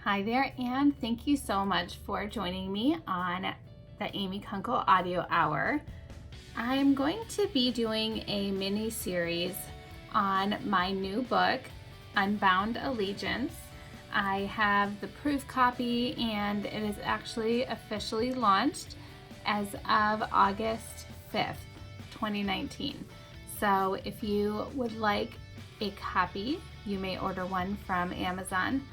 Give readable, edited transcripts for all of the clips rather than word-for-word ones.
Hi there, and thank you so much for joining me on the Amy Kunkle Audio Hour. I'm going to be doing a mini series on my new book, Unbound Allegiance. I have the proof copy and it is actually officially launched as of August 5th, 2019. So if you would like a copy, you may order one from Amazon.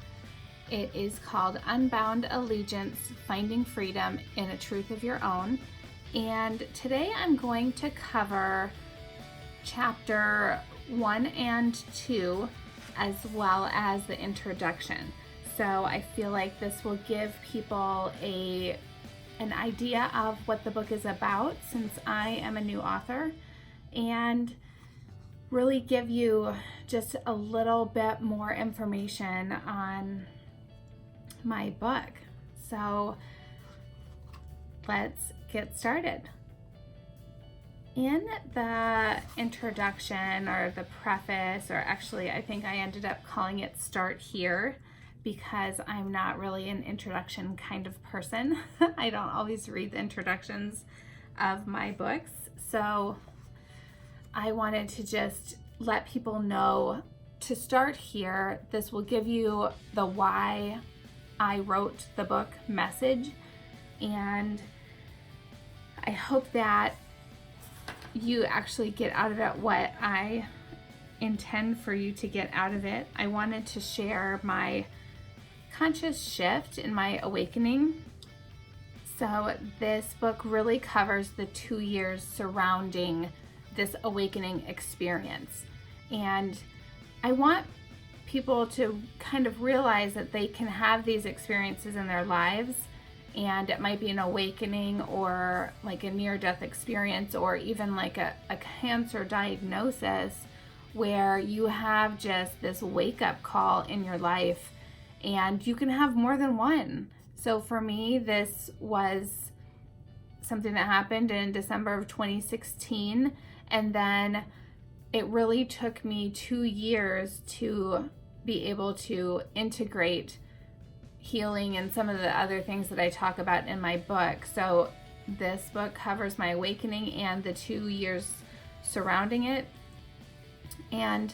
It is called Unbound Allegiance, Finding Freedom in a Truth of Your Own. And today I'm going to cover chapter 1 and 2, as well as the introduction. So I feel like this will give people an idea of what the book is about, since I am a new author, and really give you just a little bit more information on my book. So let's get started. In the introduction, or the preface, or actually I think I ended up calling it Start Here, because I'm not really an introduction kind of person. I don't always read the introductions of my books, so I wanted to just let people know to start here. This will give you the why I wrote the book message, and I hope that you actually get out of it what I intend for you to get out of it. I wanted to share my conscious shift in my awakening. So this book really covers the 2 years surrounding this awakening experience, and I want people to kind of realize that they can have these experiences in their lives, and it might be an awakening or like a near-death experience, or even like a cancer diagnosis, where you have just this wake-up call in your life, and you can have more than one. So for me, this was something that happened in December of 2016, and then it really took me 2 years to be able to integrate healing and some of the other things that I talk about in my book. So this book covers my awakening and the 2 years surrounding it. And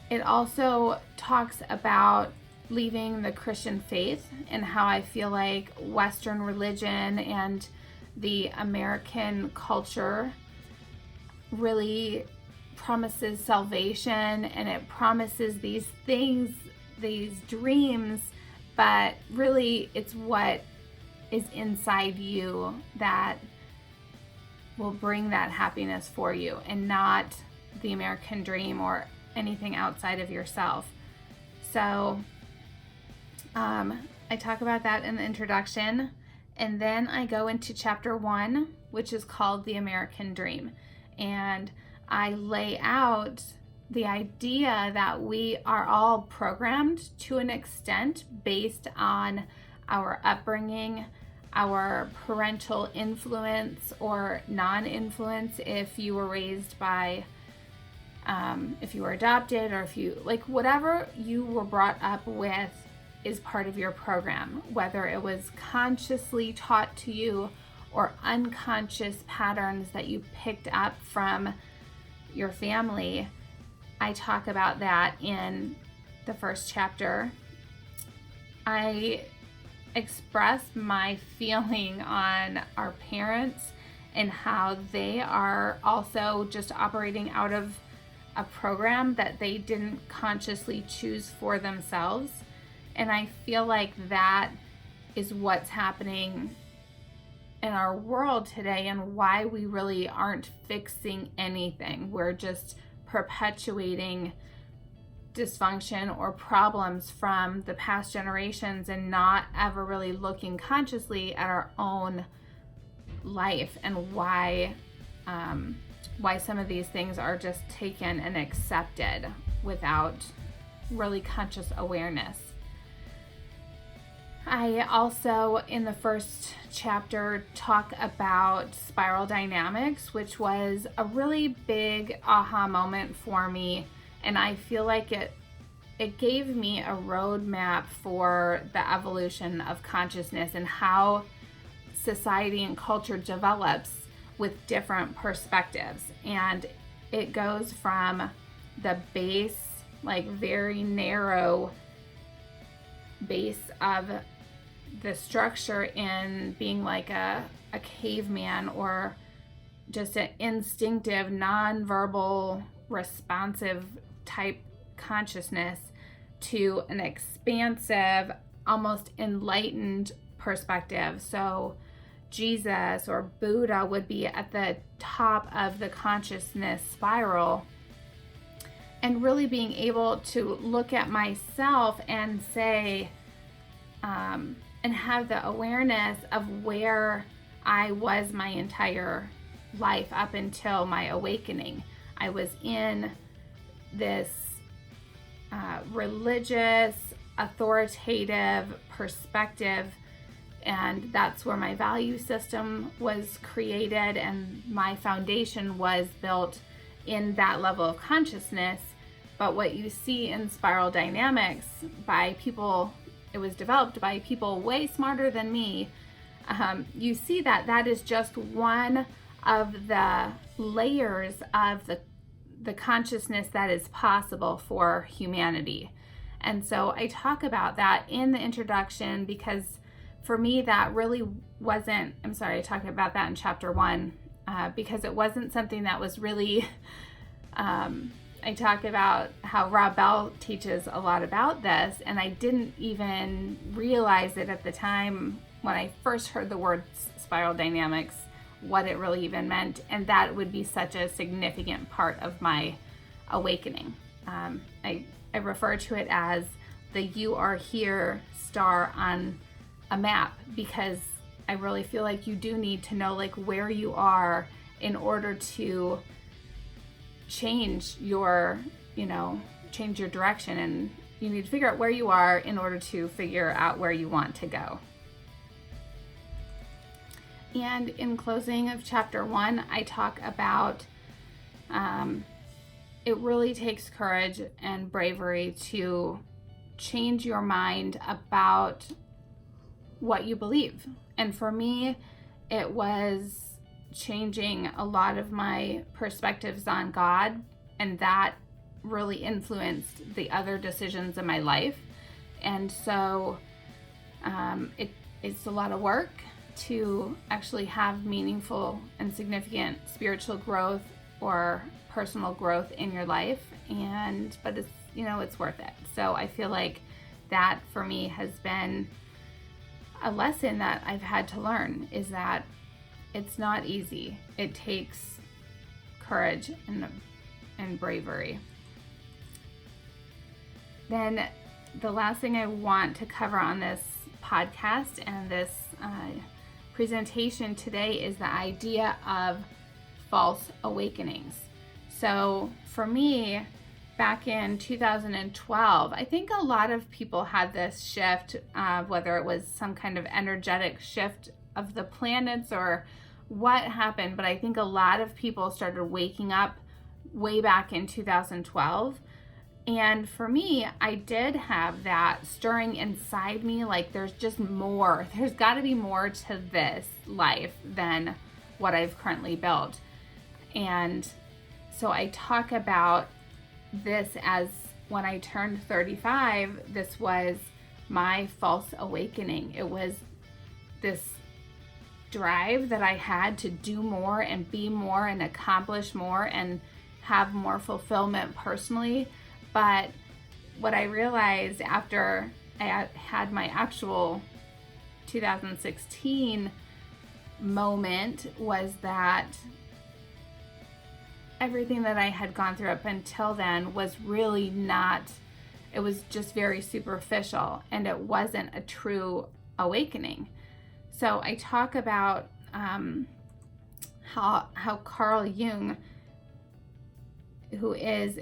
it also talks about leaving the Christian faith, and how I feel like Western religion and the American culture really promises salvation, and it promises these things, these dreams, but really it's what is inside you that will bring that happiness for you, and not the American dream or anything outside of yourself. So I talk about that in the introduction, and then I go into chapter 1, which is called The American Dream, and I lay out the idea that we are all programmed to an extent based on our upbringing, our parental influence or non-influence, if you were raised by, if you were adopted, or if you, like, whatever you were brought up with is part of your program, whether it was consciously taught to you or unconscious patterns that you picked up from your family. I talk about that in the first chapter. I express my feeling on our parents and how they are also just operating out of a program that they didn't consciously choose for themselves. And I feel like that is what's happening in our world today, and why we really aren't fixing anything. We're just perpetuating dysfunction or problems from the past generations, and not ever really looking consciously at our own life, and why some of these things are just taken and accepted without really conscious awareness. I also, in the first chapter, talk about spiral dynamics, which was a really big aha moment for me, and I feel like it it gave me a roadmap for the evolution of consciousness and how society and culture develops with different perspectives. And it goes from the base, like very narrow base of the structure in being like a caveman, or just an instinctive, non-verbal, responsive type consciousness, to an expansive, almost enlightened perspective. So Jesus or Buddha would be at the top of the consciousness spiral, and really being able to look at myself and say, and have the awareness of where I was my entire life up until my awakening. I was in this religious, authoritative perspective, and that's where my value system was created, and my foundation was built in that level of consciousness. But what you see in spiral dynamics by people, it was developed by people way smarter than me. You see that that is just one of the layers of the consciousness that is possible for humanity. And so I talk about that in the introduction, because for me that really wasn't, I talked about that in chapter 1, because it wasn't something that was really, I talk about how Rob Bell teaches a lot about this, and I didn't even realize it at the time when I first heard the word spiral dynamics, what it really even meant, and that would be such a significant part of my awakening. I refer to it as the "you are here" star on a map, because I really feel like you do need to know like where you are in order to change your direction, and you need to figure out where you are in order to figure out where you want to go. And in closing of chapter 1, I talk about it really takes courage and bravery to change your mind about what you believe. And for me, it was changing a lot of my perspectives on God, and that really influenced the other decisions in my life. And so it's a lot of work to actually have meaningful and significant spiritual growth or personal growth in your life, but it's worth it. So I feel like that for me has been a lesson that I've had to learn, is that it's not easy. It takes courage and bravery. Then the last thing I want to cover on this podcast and this presentation today is the idea of false awakenings. So for me, back in 2012, I think a lot of people had this shift, whether it was some kind of energetic shift of the planets or what happened, but I think a lot of people started waking up way back in 2012. And for me, I did have that stirring inside me, like there's just more. There's got to be more to this life than what I've currently built. And so I talk about this as when I turned 35, this was my false awakening. It was this drive that I had to do more and be more and accomplish more and have more fulfillment personally. But what I realized after I had my actual 2016 moment was that everything that I had gone through up until then was really not, it was just very superficial, and it wasn't a true awakening. So I talk about how Carl Jung, who is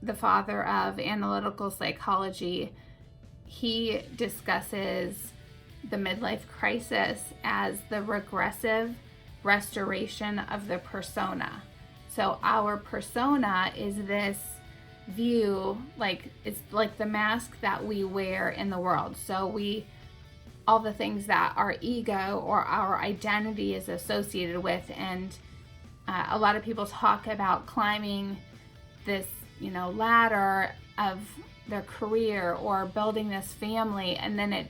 the father of analytical psychology, he discusses the midlife crisis as the regressive restoration of the persona. So our persona is this view, like it's like the mask that we wear in the world. So all the things that our ego or our identity is associated with. And a lot of people talk about climbing this, ladder of their career or building this family, and then it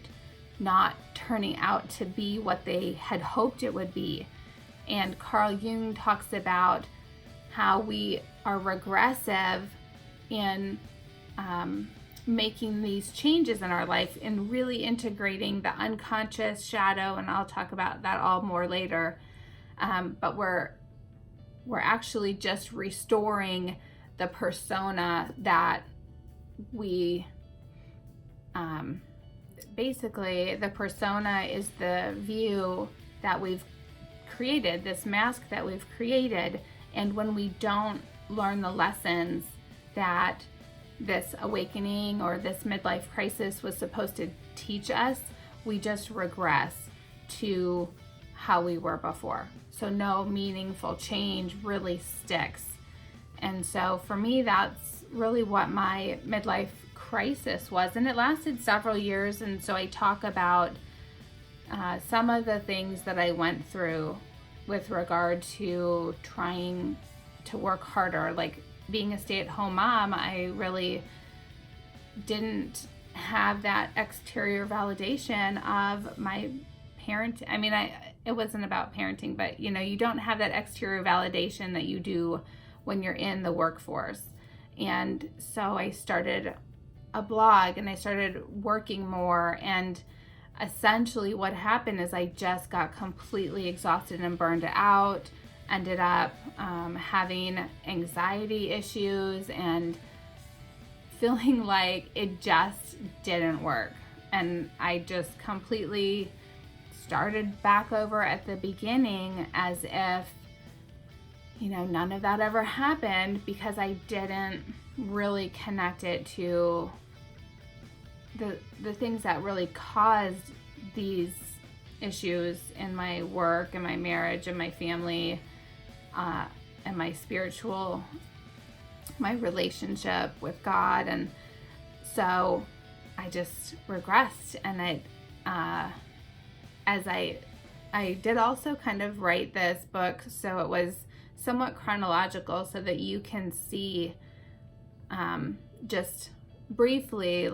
not turning out to be what they had hoped it would be. And Carl Jung talks about how we are regressive in making these changes in our life and really integrating the unconscious shadow, and I'll talk about that all more later. But we're actually just restoring the persona that we basically, the persona is the view that we've created, this mask that we've created. And when we don't learn the lessons that this awakening or this midlife crisis was supposed to teach us, we just regress to how we were before. So no meaningful change really sticks. And so for me, that's really what my midlife crisis was. And it lasted several years. And so I talk about some of the things that I went through with regard to trying to work harder. Like being a stay-at-home mom, I really didn't have that exterior validation of my parent. I mean, it wasn't about parenting, but you don't have that exterior validation that you do when you're in the workforce. And so I started a blog and I started working more, and essentially what happened is I just got completely exhausted and burned out, ended up having anxiety issues and feeling like it just didn't work. And I just completely started back over at the beginning as if, none of that ever happened, because I didn't really connect it to the things that really caused these issues in my work and my marriage and my family and my relationship with God. And so I just regressed. And I did also kind of write this book, so it was somewhat chronological, so that you can see just briefly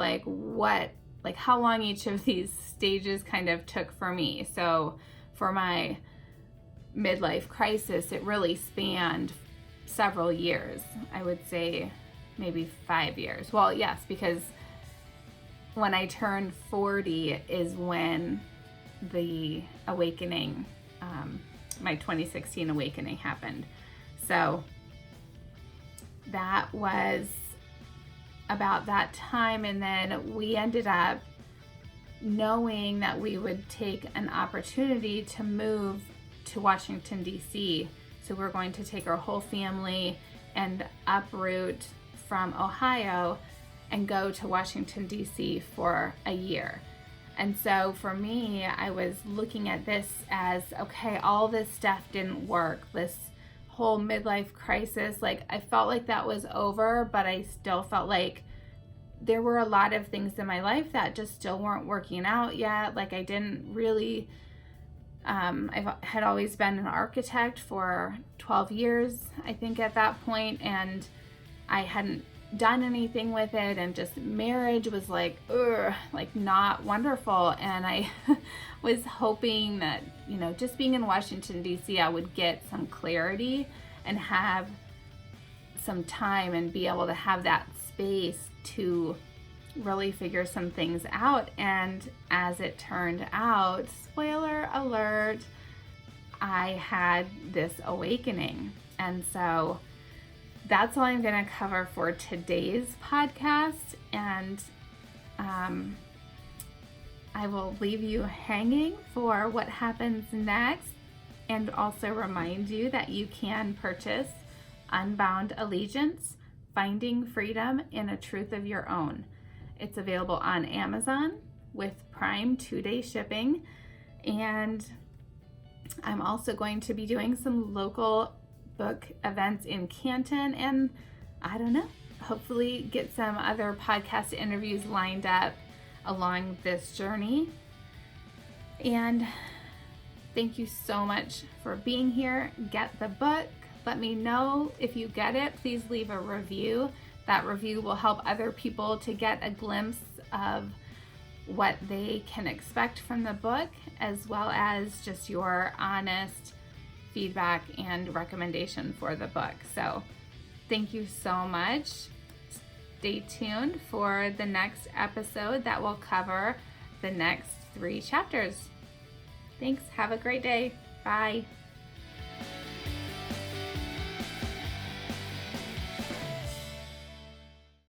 how long each of these stages kind of took for me. So for my midlife crisis, it really spanned several years. I would say maybe 5 years. Well, yes, because when I turned 40 is when the awakening, my 2016 awakening happened. So that was about that time. And then we ended up knowing that we would take an opportunity to move to Washington, D.C. So we're going to take our whole family and uproot from Ohio and go to Washington, D.C. for a year. And so for me, I was looking at this as, okay, all this stuff didn't work. This whole midlife crisis, I felt like that was over, but I still felt like there were a lot of things in my life that just still weren't working out yet. I didn't really, I had always been an architect for 12 years, I think, at that point, and I hadn't done anything with it, and just marriage was not wonderful. And I was hoping that, just being in Washington, D.C., I would get some clarity and have some time and be able to have that space to really figure some things out. And as it turned out, spoiler alert, I had this awakening. And so that's all I'm going to cover for today's podcast. And I will leave you hanging for what happens next, and also remind you that you can purchase Unbound Allegiance, Finding Freedom in a Truth of Your Own. It's available on Amazon with Prime 2-day shipping. And I'm also going to be doing some local book events in Canton, and I don't know, hopefully get some other podcast interviews lined up along this journey. And thank you so much for being here. Get the book. Let me know if you get it. Please leave a review. That review will help other people to get a glimpse of what they can expect from the book, as well as just your honest feedback and recommendation for the book. So thank you so much. Stay tuned for the next episode that will cover the next 3 chapters. Thanks. Have a great day. Bye.